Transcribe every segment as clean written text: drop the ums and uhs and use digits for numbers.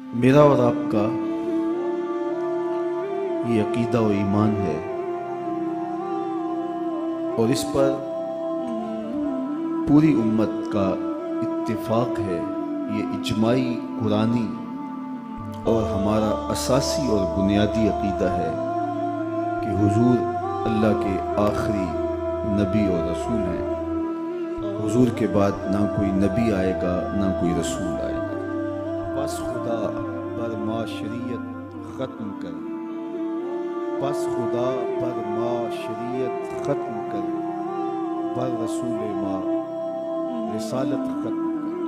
میرا اور آپ کا یہ عقیدہ و ایمان ہے اور اس پر پوری امت کا اتفاق ہے، یہ اجماعی قرآنی اور ہمارا اساسی اور بنیادی عقیدہ ہے کہ حضور اللہ کے آخری نبی اور رسول ہیں۔ حضور کے بعد نہ کوئی نبی آئے گا نہ کوئی رسول آئے گا۔ بس خدا پر ما شریعت ختم کر، بس خدا پر ما شریعت ختم کر، بر رسول ما رسالت ختم کر۔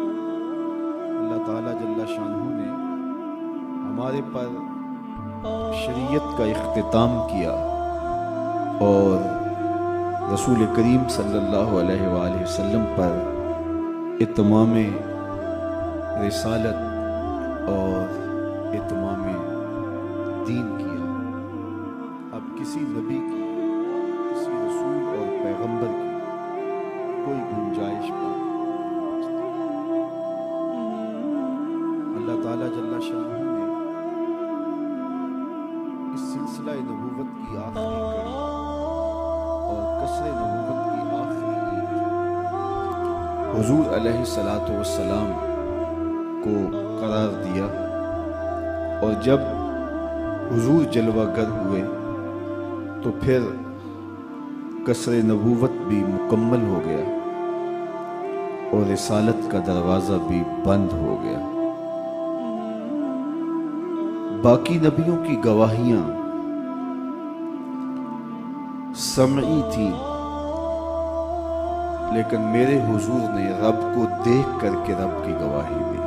اللہ تعالیٰ جل شانہ نے ہمارے پر شریعت کا اختتام کیا اور رسول کریم صلی اللہ علیہ وآلہ وسلم پر اتمام رسالت اور اتمام دین کیا۔ اب کسی نبی کی، کسی رسول اور پیغمبر کی کوئی گنجائش باقی نہیں۔ اللہ تعالیٰ جل شانہ نے اس سلسلہ نبوت کی آخری کڑی اور قصر نبوت کی آخری عید حضور علیہ الصلاۃ والسلام کو قرار دیا، اور جب حضور جلوہ گر ہوئے تو پھر قصر نبوت بھی مکمل ہو گیا اور رسالت کا دروازہ بھی بند ہو گیا۔ باقی نبیوں کی گواہیاں سمعی تھیں، لیکن میرے حضور نے رب کو دیکھ کر کے رب کی گواہی دی۔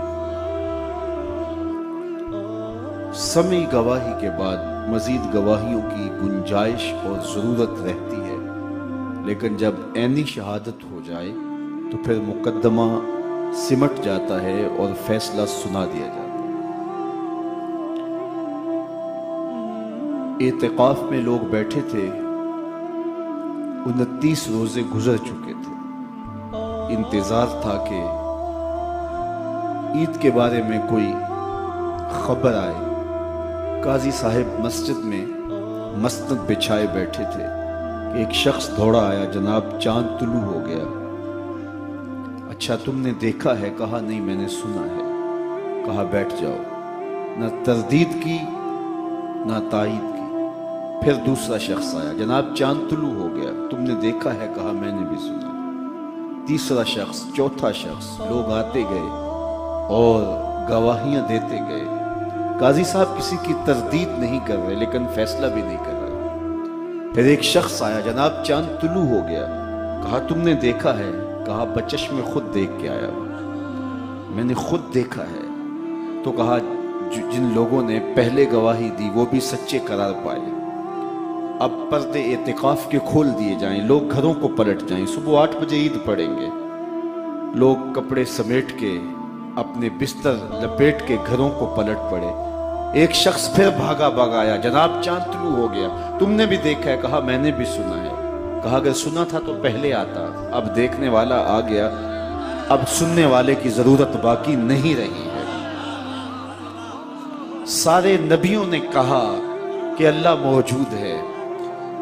سمعی گواہی کے بعد مزید گواہیوں کی گنجائش اور ضرورت رہتی ہے، لیکن جب عینی شہادت ہو جائے تو پھر مقدمہ سمٹ جاتا ہے اور فیصلہ سنا دیا جاتا ہے۔ اعتکاف میں لوگ بیٹھے تھے، 29 روزے گزر چکے تھے، انتظار تھا کہ عید کے بارے میں کوئی خبر آئے۔ قاضی صاحب مسجد میں مسند بچھائے بیٹھے تھے کہ ایک شخص دوڑا آیا، جناب چاند طلوع ہو گیا۔ اچھا تم نے دیکھا ہے؟ کہا نہیں میں نے سنا ہے۔ کہا بیٹھ جاؤ۔ نہ تردید کی نہ تائید کی۔ پھر دوسرا شخص آیا، جناب چاند طلوع ہو گیا، تم نے دیکھا ہے؟ کہا میں نے بھی سنا۔ تیسرا شخص، چوتھا شخص، لوگ آتے گئے اور گواہیاں دیتے گئے۔ قاضی صاحب کسی کی تردید نہیں کر رہے لیکن فیصلہ بھی نہیں کر رہے۔ پھر ایک شخص آیا، جناب چاند طلوع ہو گیا۔ کہا تم نے دیکھا ہے؟ کہا بچشم خود دیکھ کے آیا ہوں، میں نے خود دیکھا ہے۔ تو کہا جن لوگوں نے پہلے گواہی دی وہ بھی سچے قرار پائے، اب پردے اعتکاف کے کھول دیے جائیں، لوگ گھروں کو پلٹ جائیں، صبح 8 بجے عید پڑھیں گے۔ لوگ کپڑے سمیٹ کے اپنے بستر لپیٹ کے گھروں کو پلٹ پڑے۔ ایک شخص پھر بھاگا آیا، جناب چاند طلوع ہو گیا، تم نے بھی دیکھا ہے؟ کہا میں نے بھی سنا ہے۔ کہا اگر سنا تھا تو پہلے آتا، اب دیکھنے والا آ گیا، اب سننے والے کی ضرورت باقی نہیں رہی ہے۔ سارے نبیوں نے کہا کہ اللہ موجود ہے،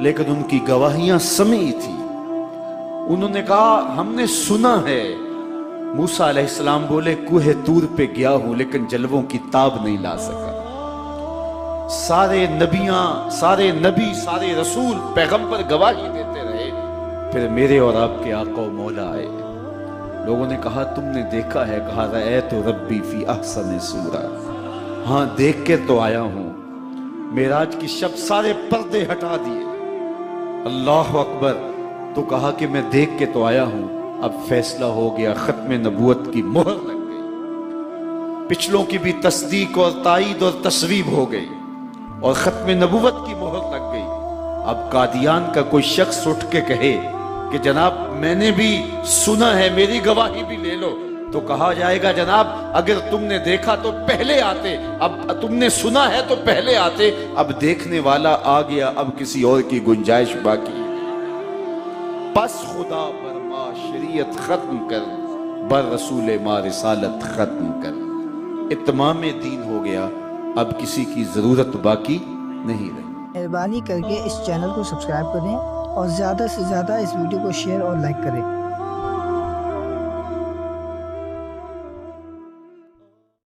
لیکن ان کی گواہیاں سمعی تھی۔ انہوں نے کہا ہم نے سنا ہے۔ موسیٰ علیہ السلام بولے کوہ طور پہ گیا ہوں لیکن جلووں کی تاب نہیں لا سکا۔ سارے نبی سارے رسول پیغمبر گواہی دیتے رہے، پھر میرے اور آپ کے آقا و مولا آئے۔ لوگوں نے کہا تم نے دیکھا ہے؟ کہا رأیت ربی فی احسن صورہ، ہاں دیکھ کے تو آیا ہوں۔ معراج کی شب سارے پردے ہٹا دیے، اللہ اکبر، تو کہا کہ میں دیکھ کے تو آیا ہوں۔ اب فیصلہ ہو گیا، ختم نبوت کی مہر لگ گئی، پچھلوں کی بھی تصدیق اور تائید اور تصویب ہو گئی اور ختم نبوت کی مہر لگ گئی۔ اب قادیان کا کوئی شخص اٹھ کے کہے کہ جناب میں نے بھی سنا ہے، میری گواہی بھی لے لو، تو کہا جائے گا جناب اگر تم نے دیکھا تو پہلے آتے، اب تم نے سنا ہے تو پہلے آتے، اب دیکھنے والا آ گیا، اب کسی اور کی گنجائش باقی ہے۔ پس خدا پر ما شریعت ختم کر، بر رسول ما رسالت ختم کر۔ اتمام دین ہو گیا، اب کسی کی ضرورت باقی نہیں رہی۔ مہربانی کر کے اس چینل کو سبسکرائب کریں اور زیادہ سے زیادہ اس ویڈیو کو شیئر اور لائک کریں۔